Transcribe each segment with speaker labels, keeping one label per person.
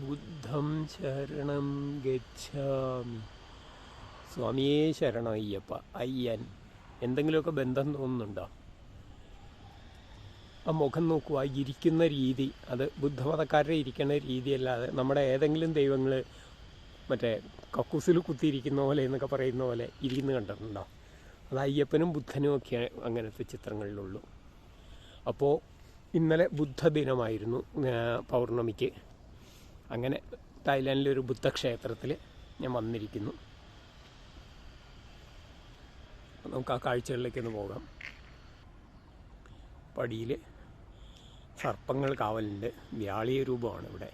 Speaker 1: ബുദ്ധം ശരണം ഗച്ഛാമി. സ്വാമിയേ ശരണം അയ്യപ്പ. അയ്യൻ എന്തെങ്കിലുമൊക്കെ ബന്ധം തോന്നുന്നുണ്ടോ? ആ മുഖം നോക്കൂ, ആ ഇരിക്കുന്ന രീതി, അത് ബുദ്ധമതക്കാരുടെ ഇരിക്കുന്ന രീതിയല്ലാതെ നമ്മുടെ ഏതെങ്കിലും ദൈവങ്ങൾ മറ്റേ കക്കൂസിൽ കുത്തിയിരിക്കുന്ന പോലെ എന്നൊക്കെ പറയുന്ന പോലെ ഇരിക്കുന്നു കണ്ടിട്ടുണ്ടോ? അത് അയ്യപ്പനും ബുദ്ധനും ഒക്കെ അങ്ങനത്തെ ചിത്രങ്ങളിലുള്ളൂ. അപ്പോൾ ഇന്നലെ ബുദ്ധദിനമായിരുന്നു, പൗർണമിക്ക്. അങ്ങനെ തായ്ലാൻഡിലൊരു ബുദ്ധക്ഷേത്രത്തിൽ ഞാൻ വന്നിരിക്കുന്നു. നമുക്ക് ആ കാഴ്ചകളിലേക്കൊന്ന് പോകാം. പടിയിൽ സർപ്പങ്ങൾ കാവലുണ്ട്. വ്യാളീയ രൂപമാണ് ഇവിടെ.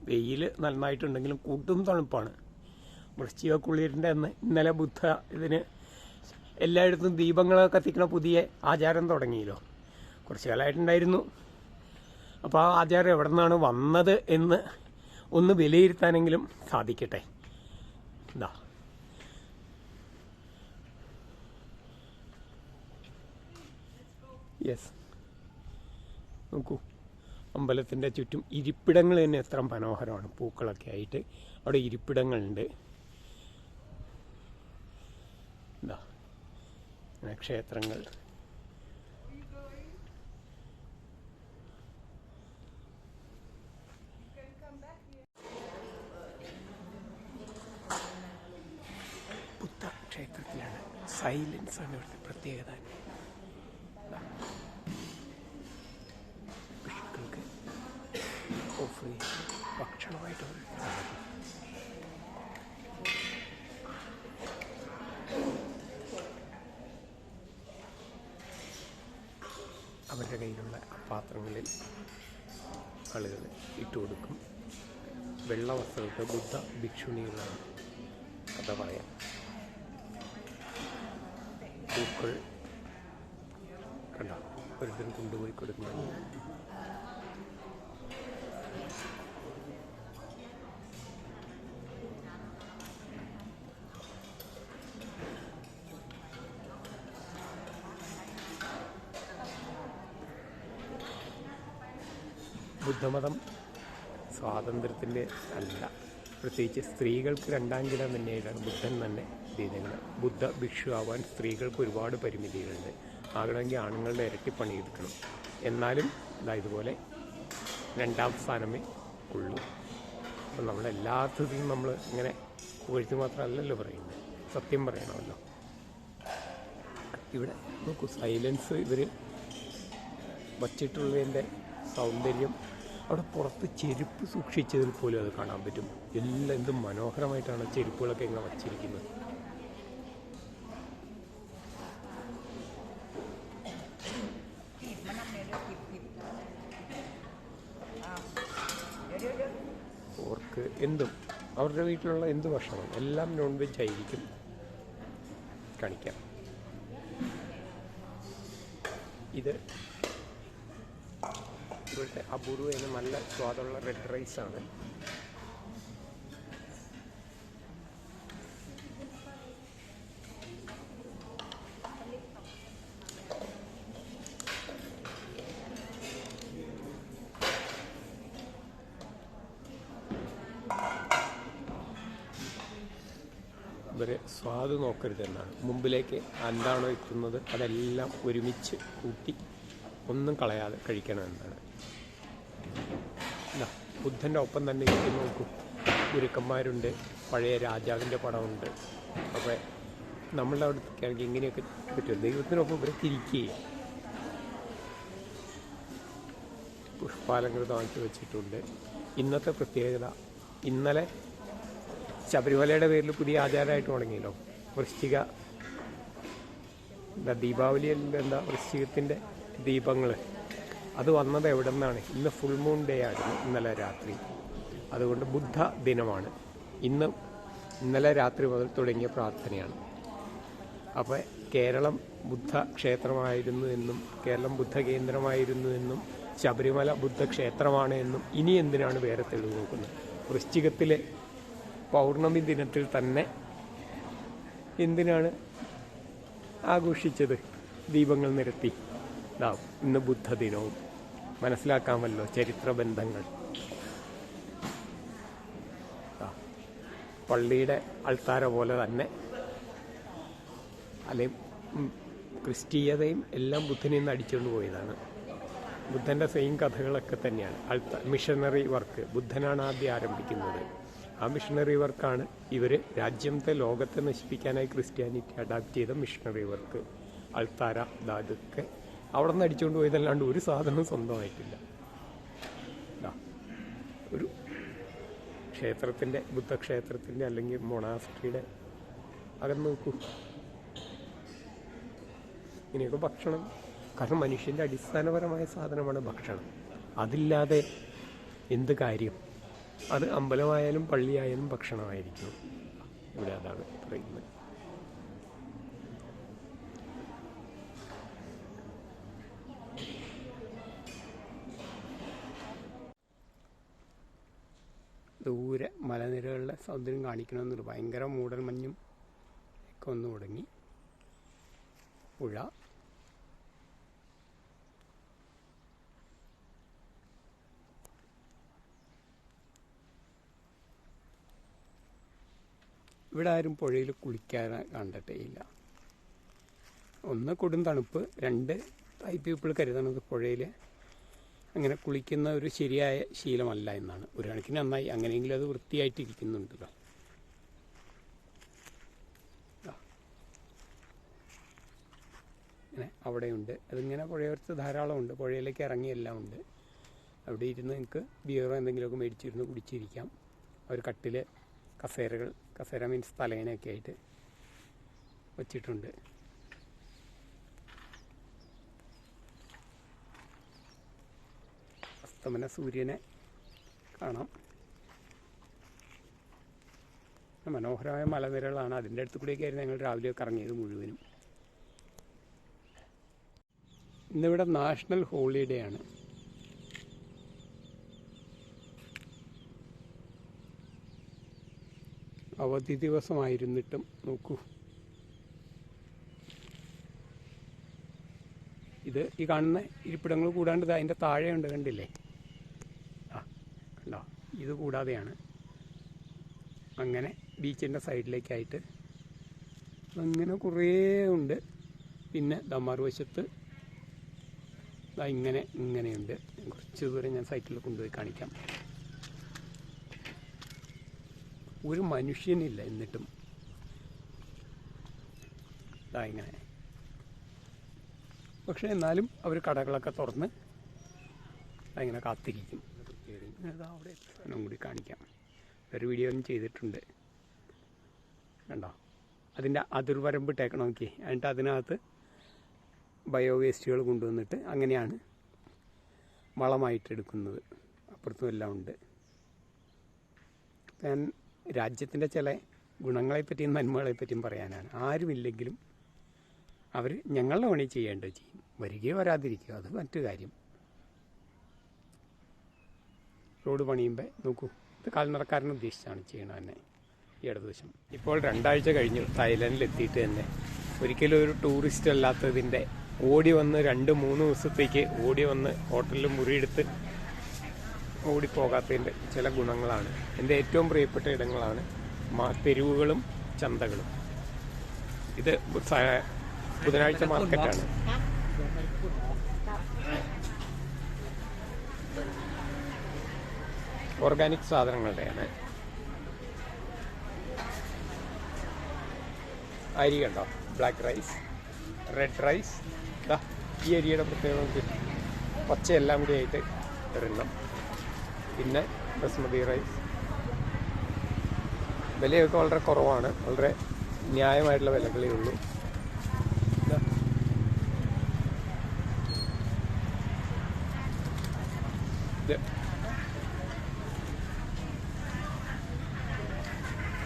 Speaker 1: വെയിൽ നന്നായിട്ടുണ്ടെങ്കിലും കൂട്ടും തണുപ്പാണ്. വൃശ്ചിക കുളിരിൻ്റെ അന്ന് ഇന്നലെ ബുദ്ധ ഇതിന് എല്ലായിടത്തും ദീപങ്ങളൊക്കെ കത്തിക്കുന്ന പുതിയ ആചാരം തുടങ്ങിയല്ലോ. കുറച്ച് കാലമായിട്ടുണ്ടായിരുന്നു. അപ്പോൾ ആ ആചാരം എവിടെ നിന്നാണ് വന്നത് എന്ന് ഒന്ന് വിലയിരുത്താനെങ്കിലും സാധിക്കട്ടെ. എന്താ യെസ്, നോക്കൂ, അമ്പലത്തിൻ്റെ ചുറ്റും ഇരിപ്പിടങ്ങൾ തന്നെ എത്ര മനോഹരമാണ്. പൂക്കളൊക്കെ ആയിട്ട് അവിടെ ഇരിപ്പിടങ്ങളുണ്ട്. എന്താ ക്ഷേത്രങ്ങൾ. ബുദ്ധ ക്ഷേത്രത്തിലാണ്. സൈലൻസ് ആണ് ഇവിടുത്തെ പ്രത്യേകത. പശുക്കൾക്ക് ഓഫർ ഭക്ഷണമായിട്ട് അവരുടെ കയ്യിലുള്ള പാത്രങ്ങളിൽ ആളുകൾ ഇട്ടുകൊടുക്കും. വെള്ള വസ്ത്രമൊക്കെ ബുദ്ധ ഭിക്ഷുണികളാണ് കഥ പറയാം. പൂക്കൾ കണ്ട ഒരുത്തൻ കൊണ്ടുപോയി കൊടുക്കുന്നത്. ബുദ്ധമതം സ്വാതന്ത്ര്യത്തിൻ്റെ അല്ല, പ്രത്യേകിച്ച് സ്ത്രീകൾക്ക് രണ്ടാം കിട തന്നെയായിട്ടാണ് ബുദ്ധൻ തന്നെ ചെയ്തത്. ബുദ്ധ ഭിക്ഷു ആവാൻ സ്ത്രീകൾക്ക് ഒരുപാട് പരിമിതികളുണ്ട്. ആകണമെങ്കിൽ ആണുങ്ങളുടെ ഇരട്ടി പണിയെടുക്കണം. എന്നാലും ഇതുപോലെ രണ്ടാം സ്ഥാനമേ ഉള്ളൂ. അപ്പം നമ്മളെല്ലാത്തിനും നമ്മൾ ഇങ്ങനെ പുകഴ്ത്തി മാത്രമല്ലല്ലോ പറയുന്നത്, സത്യം പറയണമല്ലോ. ഇവിടെ നോക്കൂ, സൈലൻസ് ഇവർ വച്ചിട്ടുള്ളതിൻ്റെ സൗന്ദര്യം. അവിടെ പുറത്ത് ചെരുപ്പ് സൂക്ഷിച്ചതിൽ പോലും അത് കാണാൻ പറ്റും. എല്ലാം എന്ത് മനോഹരമായിട്ടാണ് ചെരുപ്പുകളൊക്കെ ഇങ്ങനെ വച്ചിരിക്കുന്നത്. അവർക്ക് എന്തും, അവരുടെ വീട്ടിലുള്ള എന്ത് ഭക്ഷണം എല്ലാം നോൺ വെജ് ആയിരിക്കും കാണിക്കാം. ഇത് ഇവിടുത്തെ അപൂർവത്തിന് നല്ല സ്വാദുള്ള റെഡ് റൈസാണ്. ഇവരെ സ്വാദ് നോക്കരുതെന്നാണ്. മുമ്പിലേക്ക് എന്താണോ എത്തുന്നത് അതെല്ലാം ഒരുമിച്ച് കൂട്ടി ഒന്നും കളയാതെ കഴിക്കണമെന്നാണ്. ബുദ്ധൻ്റെ ഒപ്പം തന്നെ ഇരിക്കുന്ന നോക്കും, ഗുരുക്കന്മാരുണ്ട്, പഴയ രാജാവിൻ്റെ പടമുണ്ട്. അപ്പോൾ നമ്മളുടെ അവിടത്തേക്ക് ആണെങ്കിൽ ഇങ്ങനെയൊക്കെ പറ്റും. ദൈവത്തിനൊപ്പം ഇവരൊക്കെ ഇരിക്കുകയും പുഷ്പാലങ്കൃതമാക്കി വെച്ചിട്ടുണ്ട്. ഇന്നത്തെ പ്രത്യേകത, ഇന്നലെ ശബരിമലയുടെ പേരിൽ പുതിയ ആചാരമായിട്ട് തുടങ്ങിയല്ലോ വൃശ്ചിക ദീപാവലിയല്ല എന്താ വൃശ്ചികത്തിൻ്റെ ദീപങ്ങൾ. അത് വന്നത് എവിടെ നിന്നാണ്? ഇന്ന് ഫുൾ മൂൺ ഡേ ആയിരുന്നു, ഇന്നലെ രാത്രി. അതുകൊണ്ട് ബുദ്ധ ദിനമാണ് ഇന്ന്. ഇന്നലെ രാത്രി മുതൽ തുടങ്ങിയ പ്രാർത്ഥനയാണ്. അപ്പോൾ കേരളം ബുദ്ധ ക്ഷേത്രമായിരുന്നു എന്നും കേരളം ബുദ്ധ കേന്ദ്രമായിരുന്നു എന്നും ശബരിമല ബുദ്ധക്ഷേത്രമാണ് എന്നും ഇനി എന്തിനാണ് വേറെ തെളിവ് നോക്കുന്നത്? വൃശ്ചികത്തിലെ പൗർണമി ദിനത്തിൽ തന്നെ എന്തിനാണ് ആഘോഷിച്ചത്? ദീപങ്ങൾ നിരത്തി. ഇന്ന് ബുദ്ധദിനവും. മനസ്സിലാക്കാമല്ലോ ചരിത്ര ബന്ധങ്ങൾ. പള്ളിയുടെ അൾത്താര പോലെ തന്നെ അല്ലെങ്കിൽ ക്രിസ്തീയതയും എല്ലാം ബുദ്ധനിൽ നിന്ന് അടിച്ചുകൊണ്ട് പോയതാണ്. ബുദ്ധൻ്റെ സെയിം കഥകളൊക്കെ തന്നെയാണ്. മിഷണറി വർക്ക് ബുദ്ധനാണ് ആദ്യം ആരംഭിക്കുന്നത്. ആ മിഷണറി വർക്കാണ് ഇവർ രാജ്യത്തെ ലോകത്തെ നശിപ്പിക്കാനായി ക്രിസ്ത്യാനിറ്റി അഡാപ്റ്റ് ചെയ്ത മിഷണറി വർക്ക്. അൾത്താര ഇതൊക്കെ അവിടെ നിന്ന് അടിച്ചുകൊണ്ട് പോയതല്ലാണ്ട് ഒരു സാധനവും സ്വന്തമായിട്ടില്ല. ഒരു ക്ഷേത്രത്തിൻ്റെ ബുദ്ധക്ഷേത്രത്തിൻ്റെ അല്ലെങ്കിൽ മൊണാസ്ട്രിയുടെ അകം നോക്കൂ. ഇങ്ങനെയൊക്കെ ഭക്ഷണം. കാരണം മനുഷ്യൻ്റെ അടിസ്ഥാനപരമായ സാധനമാണ് ഭക്ഷണം. അതില്ലാതെ എന്ത് കാര്യം? അത് അമ്പലമായാലും പള്ളിയായാലും ഭക്ഷണമായിരിക്കും. ഇവിടെ അതാണ് പറയുന്നത്. ദൂരെ മലനിരകളിലെ സൗന്ദര്യം കാണിക്കണമെന്നൊരു ഭയങ്കര മൂടൽമഞ്ഞും ഒക്കെ വന്നു തുടങ്ങി. പുഴ, ഇവിടെ ആരും പുഴയിൽ കുളിക്കാൻ കണ്ടിട്ടേ ഇല്ല. ഒന്ന് കൊടും തണുപ്പ്, രണ്ട് പീപ്പിൾ കരുതണത് പുഴയിൽ അങ്ങനെ കുളിക്കുന്ന ഒരു ശരിയായ ശീലമല്ല എന്നാണ്. ഒരു കണക്കിന് നന്നായി, അങ്ങനെയെങ്കിലും അത് വൃത്തിയായിട്ടിരിക്കുന്നുണ്ടല്ലോ. അങ്ങനെ അവിടെയുണ്ട്. അതിങ്ങനെ പുഴയോരത്ത് ധാരാളമുണ്ട്. പുഴയിലേക്ക് ഇറങ്ങി എല്ലാം ഉണ്ട്. അവിടെ ഇരുന്ന് നിങ്ങൾക്ക് ബിയറോ എന്തെങ്കിലുമൊക്കെ മേടിച്ചിരുന്ന് കുടിച്ചിരിക്കാം. ഒരു കട്ടിൽ, കസേര മീൻസ് തലേനൊക്കെ ആയിട്ട് വച്ചിട്ടുണ്ട്. അസ്തമന സൂര്യനെ കാണാം. മനോഹരമായ മലനിരകളാണ്. അതിൻ്റെ അടുത്ത് കൂടെയൊക്കെയായിരുന്നു ഞങ്ങൾ രാവിലെയൊക്കെ ഇറങ്ങിയത് മുഴുവനും. ഇന്നിവിടെ നാഷണൽ ഹോളിഡേ ആണ്. അവധി ദിവസമായിരുന്നിട്ടും നോക്കൂ, ഇത് ഈ കാണുന്ന ഇരിപ്പിടങ്ങൾ കൂടാണ്ട് അതിൻ്റെ താഴെയുണ്ട്, കണ്ടില്ലേ? കണ്ടോ? ഇത് കൂടാതെയാണ് അങ്ങനെ ബീച്ചിൻ്റെ സൈഡിലേക്കായിട്ട് അങ്ങനെ കുറേ ഉണ്ട്. പിന്നെ മറുവശത്ത് ഇങ്ങനെയുണ്ട്. കുറച്ച് ദൂരം ഞാൻ സൈക്കിളിൽ കൊണ്ടുപോയി കാണിക്കാം. ഒരു മനുഷ്യനില്ല എന്നിട്ടും ഇങ്ങനെ. പക്ഷെ എന്നാലും അവർ കടകളൊക്കെ തുറന്ന് അങ്ങനെ കാത്തിരിക്കും. അവിടെ ഒന്നും കൂടി കാണിക്കാം. ഒരു വീഡിയോ ഒന്നും ചെയ്തിട്ടുണ്ട്, കണ്ടോ? അതിൻ്റെ അതിർവരമ്പ് ഇട്ടേക്കണം നോക്കി. എന്നിട്ട് അതിനകത്ത് ബയോ വേസ്റ്റുകൾ കൊണ്ടുവന്നിട്ട് അങ്ങനെയാണ് വളമായിട്ടെടുക്കുന്നത്. അപ്പുറത്തും എല്ലാം ഉണ്ട്. ഞാൻ രാജ്യത്തിൻ്റെ ചില ഗുണങ്ങളെപ്പറ്റിയും നന്മകളെപ്പറ്റിയും പറയാനാണ്. ആരുമില്ലെങ്കിലും അവർ ഞങ്ങളുടെ പണി ചെയ്യേണ്ടത് ചെയ്യും. വരികയോ വരാതിരിക്കുകയോ അത് മറ്റു കാര്യം. റോഡ് പണിയുമ്പോൾ നോക്കൂ, ഇത് കാൽനടക്കാരനെ ഉദ്ദേശിച്ചാണ് ചെയ്യണത് തന്നെ. ഈ ഇടതുവശം ഇപ്പോൾ 2 ആഴ്ച കഴിഞ്ഞു തായ്ലൻഡിലെത്തിയിട്ട് തന്നെ. ഒരിക്കലും ഒരു ടൂറിസ്റ്റ് അല്ലാത്തതിൻ്റെ ഓടി വന്ന് 2-3 ദിവസത്തേക്ക് ഓടി വന്ന് ഹോട്ടലിൽ മുറിയെടുത്ത് ഓടിപ്പോകാത്തതിൻ്റെ ചില ഗുണങ്ങളാണ്. എൻ്റെ ഏറ്റവും പ്രിയപ്പെട്ട ഇടങ്ങളാണ് തെരുവുകളും ചന്തകളും. ഇത് ബുധനാഴ്ച മാർക്കറ്റാണ്. ഓർഗാനിക് സാധനങ്ങളുടെയാണ്. അരി കണ്ടോ? Black rice, red rice. ഈ അരിയുടെ പ്രത്യേകത പച്ചയെല്ലാം കൂടി ആയിട്ട് ഒരെണ്ണം. പിന്നെ ബസ്മതി റൈസ്, വിലയൊക്കെ വളരെ കുറവാണ്, വളരെ ന്യായമായിട്ടുള്ള വിലകളേ ഉള്ളൂ.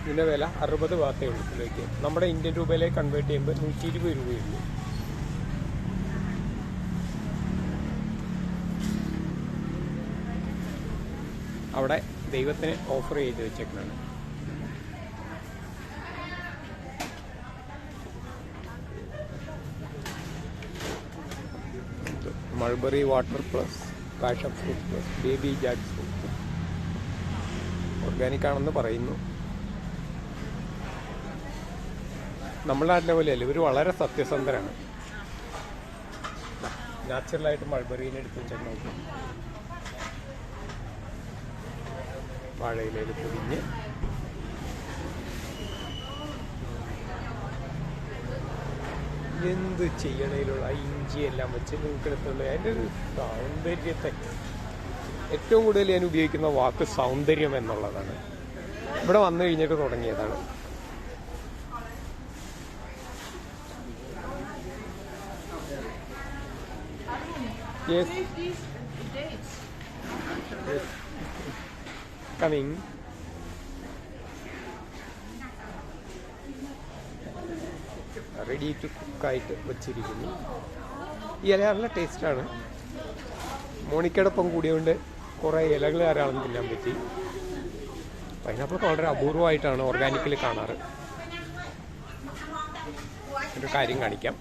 Speaker 1: ഇതിൻ്റെ വില 60 ബാത്തേ ഉള്ളൂ കിലോയ്ക്ക്. നമ്മുടെ ഇന്ത്യൻ രൂപയിലേക്ക് കൺവേർട്ട് ചെയ്യുമ്പോൾ 120 രൂപയുള്ളൂ. അവിടെ ദൈവത്തിന് ഓഫർ ചെയ്ത് വെച്ചേക്കാണ്. Mulberry water plus, passion fruit plus, baby Jack fruit. Organic ആണെന്ന് പറയുന്നു. നമ്മുടെ നാട്ടിലെ പോലെയല്ല, ഇവർ വളരെ സത്യസന്ധരാണ്. നാച്ചുറലായിട്ട് മൾബറീനെ എടുത്ത് വെച്ചാൽ നോക്കും. വാഴയിലയിൽ പൊതിഞ്ഞ് എന്ത് ചെയ്യണേലുള്ള ഇഞ്ചി എല്ലാം വെച്ച് നിൽക്കെടുത്തുള്ള അതിൻ്റെ ഒരു സൗന്ദര്യത്തെ, ഏറ്റവും കൂടുതൽ ഞാൻ ഉപയോഗിക്കുന്ന വാക്ക് സൗന്ദര്യം എന്നുള്ളതാണ്. ഇവിടെ വന്നു കഴിഞ്ഞിട്ട് തുടങ്ങിയതാണ്. Yes. Yes. Coming. Ready to കുക്കായിട്ട് വെച്ചിരിക്കുന്നു. ഈ ഇല നല്ല ടേസ്റ്റാണ്. മോണിക്കടൊപ്പം കൂടിയതുകൊണ്ട് കുറേ ഇലകൾ ധാരാളം തിന്നാൻ പറ്റി. പൈനാപ്പിൾ വളരെ അപൂർവമായിട്ടാണ് ഓർഗാനിക്കിൽ കാണാറ്. ഒരു കാര്യം കാണിക്കാം.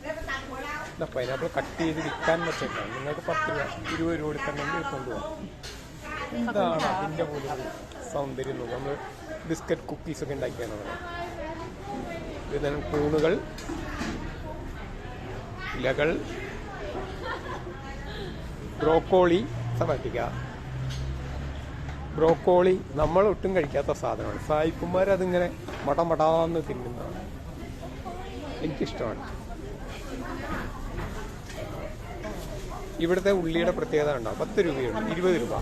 Speaker 1: പൈനാപ്പിൾ കട്ട് ചെയ്ത് വിൽക്കാൻ വെച്ചേക്കാണ്. നിങ്ങൾക്ക് 10 രൂപ 20 രൂപ കൊടുക്കണമെങ്കിൽ കൊണ്ടുപോകാം. എന്താണ് അതിൻ്റെ പോലും സൗന്ദര്യം നോക്കുക. നമ്മൾ ബിസ്ക്കറ്റ് കുക്കീസൊക്കെ ഉണ്ടാക്കിയാണ് പറയുന്നത്. ഇതിന് കൂണുകൾ, ഇലകൾ, ബ്രോക്കോളി. സമാറ്റിക്ക ബ്രോക്കോളി നമ്മൾ ഒട്ടും കഴിക്കാത്ത സാധനമാണ്. സായിപ്പുമാരതിങ്ങനെ മടമടാന്ന് തിന്നുന്നതാണ്. എനിക്കിഷ്ടമാണ്. ഇവിടുത്തെ ഉള്ളിയുടെ പ്രത്യേകത ഉണ്ടാവും. 10 രൂപയുണ്ട്, 20 രൂപ.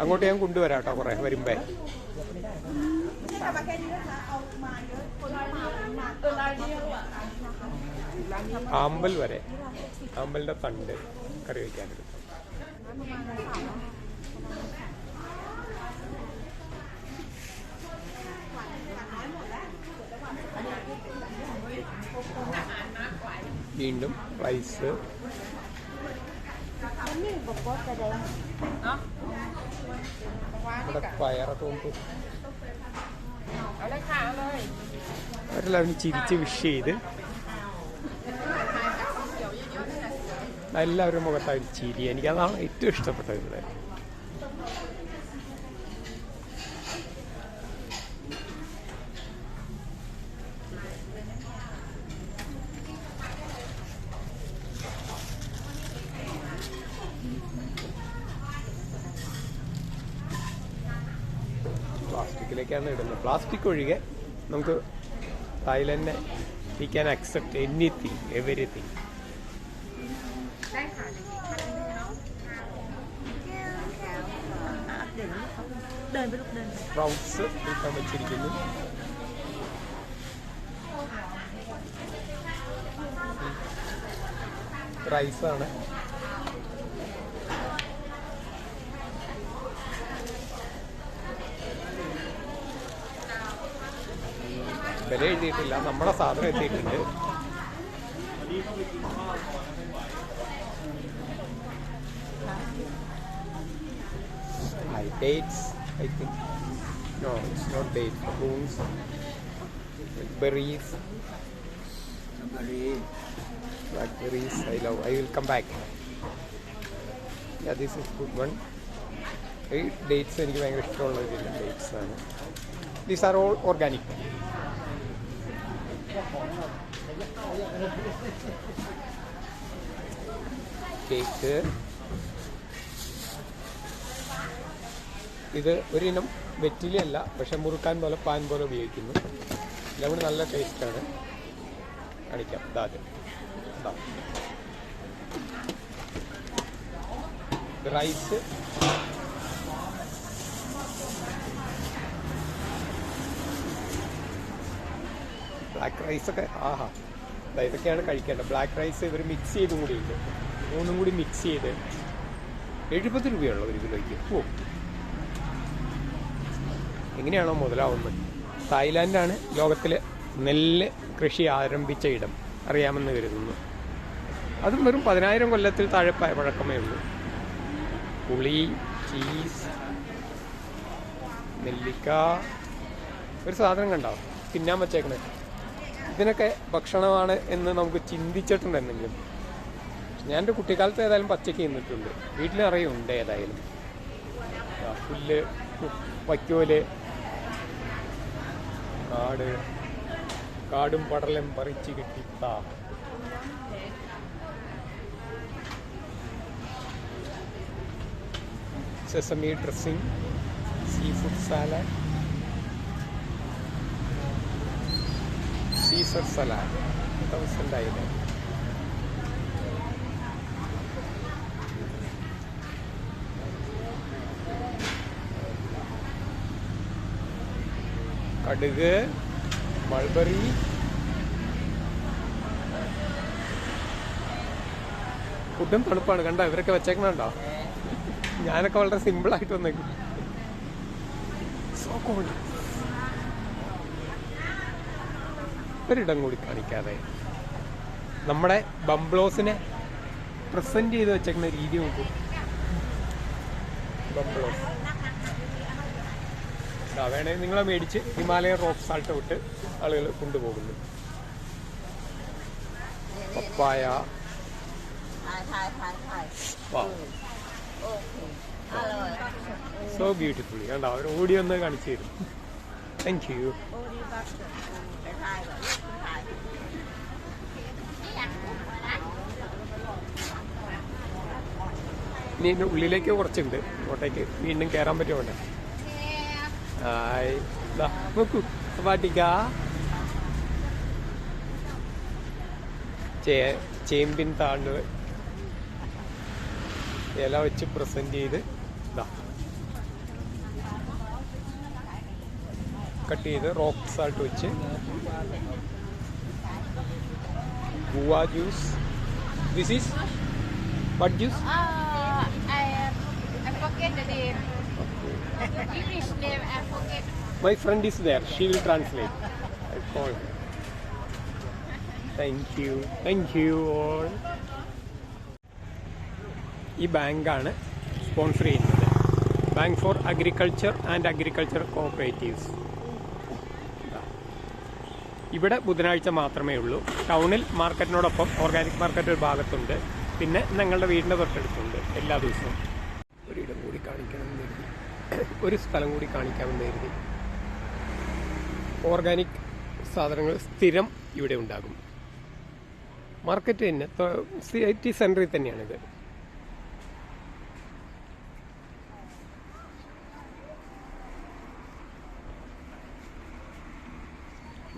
Speaker 1: അങ്ങോട്ട് ഞാൻ കൊണ്ടുവരാം കേട്ടോ കുറേ വരുമ്പേ. ആമ്പൽ വരെ, ആമ്പലിൻ്റെ തണ്ട് കറി വയ്ക്കാനെടുക്കും. വീണ്ടും റൈസ്, ഇവിടെ പയറൊക്കെ കൊണ്ട് അവരെല്ലാവരും ചിരിച്ച് വിഷ് ചെയ്ത് എല്ലാവരും മുഖത്തായി ചിരി. എനിക്കതാണ് ഏറ്റവും ഇഷ്ടപ്പെട്ടത് ഇവിടെ. പ്ലാസ്റ്റിക്കിലേക്കാണ് ഇടുന്നത്. പ്ലാസ്റ്റിക് ഒഴികെ നമുക്ക് തായ്ലൻഡിനെ we can accept anything, everything. Sprouts കിട്ടാൻ വെച്ചിരിക്കുന്നു. റൈസാണ്. വില എഴുതിയിട്ടില്ല, നമ്മുടെ സാധനം എത്തിയിട്ടുണ്ട്. Dates, I think. No, it's not dates. Prunes, berries, blackberries. I love. I will come back. Yeah, this is good one. Dates എനിക്ക് ഭയങ്കര ഇഷ്ടമുള്ള ഡേറ്റ്സ് ആണ്. These are all organic. Cake. ഇത് ഒരിനം വെറ്റിലയല്ല, പക്ഷെ മുറുക്കാൻ പോലെ പാൻ പോലെ ഉപയോഗിക്കുന്നു. എല്ലാം കൂടി നല്ല ടേസ്റ്റാണ്. കാണിക്കാം. റൈസ്, ബ്ലാക്ക് റൈസൊക്കെ ആഹാ, ഇതൊക്കെയാണ് കഴിക്കേണ്ടത്. ബ്ലാക്ക് റൈസ് ഇവർ മിക്സ് ചെയ്തും കൂടി ഉണ്ട്, മൂന്നും കൂടി മിക്സ് ചെയ്ത് 70 രൂപയുള്ളൂ 1 കിലോയ്ക്ക്. ഓ, എങ്ങനെയാണോ മുതലാവുന്നത്. തായ്ലാൻഡാണ് ലോകത്തിൽ നെല്ല് കൃഷി ആരംഭിച്ച ഇടം, അറിയാമെന്ന് കരുതുന്നു. അതും വെറും 10,000 കൊല്ലത്തിൽ താഴെ പഴക്കമേ ഉള്ളൂ. പുളി, ചീസ്, നെല്ലിക്ക, ഒരു സാധനം കണ്ടോ തിന്നാൻ വച്ചേക്കണേ. ഇതിനൊക്കെ ഭക്ഷണമാണ് എന്ന് നമുക്ക് ചിന്തിച്ചിട്ടുണ്ടെന്നെങ്കിലും ഞാൻ എൻ്റെ കുട്ടിക്കാലത്ത് ഏതായാലും പച്ചയ്ക്ക് നിന്നിട്ടുണ്ട്. വീട്ടിലറിയുണ്ട് ഏതായാലും. പുല്ല്, വയ്ക്കോല്, കാടും പടലും പറിച്ച് കിട്ടിത്ത. Sesame dressing, seafood salad, Caesar salad 1000 ആയിരം. കടുക്, മൾബറി, ഫുഡും തണുപ്പാണ്. കണ്ടോ ഇവരൊക്കെ വെച്ചേക്കണുണ്ടോ? ഞാനൊക്കെ വളരെ സിമ്പിളായിട്ട് വന്നേക്കും. So cold. ഒരിടം കൂടി കാണിക്കാതെ നമ്മുടെ ബംബ്ലോസിനെ പ്രസന്റ് ചെയ്ത് വെച്ചേക്കുന്ന രീതി നോക്കും. ബംബ്ലോസ് വേണമെങ്കിൽ നിങ്ങളെ മേടിച്ച് ഹിമാലയൻ റോക്ക് സാൾട്ട് വിട്ട് ആളുകൾ കൊണ്ടുപോകുന്നു. പപ്പായ, സോ ബ്യൂട്ടിഫുൾ. കണ്ടോ അവർ ഓടി വന്ന് കാണിച്ചു തരും. Thank you. ഇനി ഇതിൻ്റെ ഉള്ളിലേക്ക് കുറച്ചുണ്ട്, അങ്ങോട്ടേക്ക് വീണ്ടും കയറാൻ പറ്റുമോട്ടെ. നോക്കൂ പാട്ടിക്ക ചേമ്പിൻ താണ്ട് ഇല വെച്ച് പ്രസന്റ് ചെയ്ത് കട്ട് ചെയ്ത് റോക്ക് സാൾട്ട് വെച്ച് guava juice. This is what juice?
Speaker 2: I forget the name. English name I forget.
Speaker 1: My friend is there. She will translate. I call her. Thank you. Thank you all. ഈ ബാങ്കാണ് sponsor ചെയ്യുന്നത്. Bank for agriculture and agriculture cooperatives. ഇവിടെ ബുധനാഴ്ച മാത്രമേ ഉള്ളൂ. ടൗണിൽ മാർക്കറ്റിനോടൊപ്പം organic market ഒരു ഭാഗത്തുണ്ട്. പിന്നെ ഞങ്ങളുടെ വീടിൻ്റെ തൊട്ടടുത്തുണ്ട് എല്ലാ ദിവസവും. ഒരിടം കൂടി കാണിക്കണമെന്ന് കരുതി, ഒരു സ്ഥലം കൂടി കാണിക്കാമെന്ന് കരുതി. ഓർഗാനിക് സാധനങ്ങൾ സ്ഥിരം ഇവിടെ ഉണ്ടാകും. മാർക്കറ്റ് തന്നെ സിറ്റി സെൻറ്ററിൽ തന്നെയാണിത്.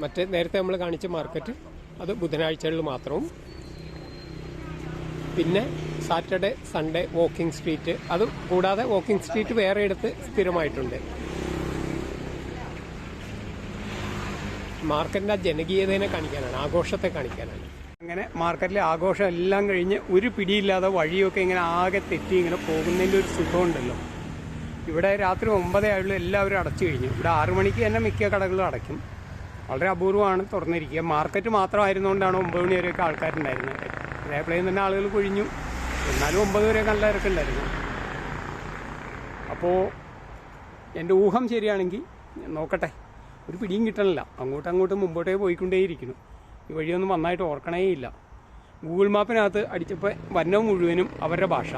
Speaker 1: മറ്റേ നേരത്തെ നമ്മൾ കാണിച്ച മാർക്കറ്റ് അത് ബുധനാഴ്ചകളിൽ മാത്രവും, പിന്നെ സാറ്റർഡേ സൺഡേ വാക്കിംഗ് സ്ട്രീറ്റ്, അത് കൂടാതെ വാക്കിംഗ് സ്ട്രീറ്റ് വേറെ എടുത്ത് സ്ഥിരമായിട്ടുണ്ട്. മാർക്കറ്റിൻ്റെ ആ ജനകീയതയെ കാണിക്കാനാണ്, ആഘോഷത്തെ കാണിക്കാനാണ്. അങ്ങനെ മാർക്കറ്റിലെ ആഘോഷം എല്ലാം കഴിഞ്ഞ് ഒരു പിടിയില്ലാതെ വഴിയൊക്കെ ഇങ്ങനെ ആകെ തെറ്റി ഇങ്ങനെ പോകുന്നതിൻ്റെ ഒരു സുഖമുണ്ടല്ലോ. ഇവിടെ രാത്രി 9 ആയുള്ളൂ, എല്ലാവരും അടച്ചു കഴിഞ്ഞു. ഇവിടെ 6 മണിക്ക് തന്നെ മിക്ക കടകളും അടയ്ക്കും. വളരെ അപൂർവമാണ് തുറന്നിരിക്കുക. മാർക്കറ്റ് മാത്രമായിരുന്നുകൊണ്ടാണ് 9 മണി വരെയൊക്കെ ആൾക്കാരുണ്ടായിരുന്നത്. റേപ്ലയിൽ തന്നെ ആളുകൾ കൊഴിഞ്ഞു, എന്നാലും 9 വരെ നല്ല തിരക്കുണ്ടായിരുന്നു. അപ്പോൾ എൻ്റെ ഊഹം ശരിയാണെങ്കിൽ നോക്കട്ടെ, ഒരു പിടിയും കിട്ടണില്ല. അങ്ങോട്ടും മുമ്പോട്ടേ പോയിക്കൊണ്ടേയിരിക്കുന്നു. ഈ വഴിയൊന്നും നന്നായിട്ട് ഓർക്കണേ ഇല്ല. ഗൂഗിൾ മാപ്പിനകത്ത് അടിച്ചപ്പോൾ വന്നവും മുഴുവനും അവരുടെ ഭാഷ.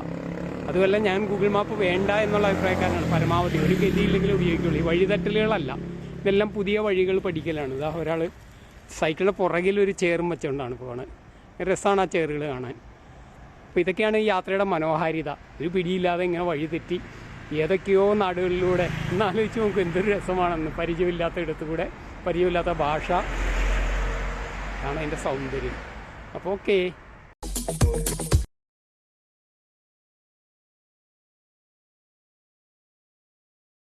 Speaker 1: അതുമല്ല, ഞാൻ ഗൂഗിൾ മാപ്പ് വേണ്ട എന്നുള്ള അഭിപ്രായക്കാരനാണ്. പരമാവധി ഒരു ഗതിയില്ലെങ്കിലും ഉപയോഗിക്കുള്ളൂ. ഈ വഴിതെറ്റലുകളല്ല, ഇതെല്ലാം പുതിയ വഴികൾ പഠിക്കലാണ്. ഇതാ ഒരാൾ സൈക്കിളിൻ്റെ പുറകിലൊരു ചെയറും വെച്ചുകൊണ്ടാണ് പോകുന്നത്. രസമാണ് ആ ചെയറുകൾ കാണാൻ. അപ്പോൾ ഇതൊക്കെയാണ് ഈ യാത്രയുടെ മനോഹാരിത. ഒരു പിടിയില്ലാതെ ഇങ്ങനെ വഴി തെറ്റി ഏതൊക്കെയോ നാടുകളിലൂടെ എന്നാലോചിച്ച് നമുക്ക് എന്തൊരു രസമാണെന്ന്. പരിചയമില്ലാത്ത ഇടത്തുകൂടെ, പരിചയമില്ലാത്ത ഭാഷ ആണ് അതിൻ്റെ സൗന്ദര്യം. അപ്പോൾ ഓക്കേ.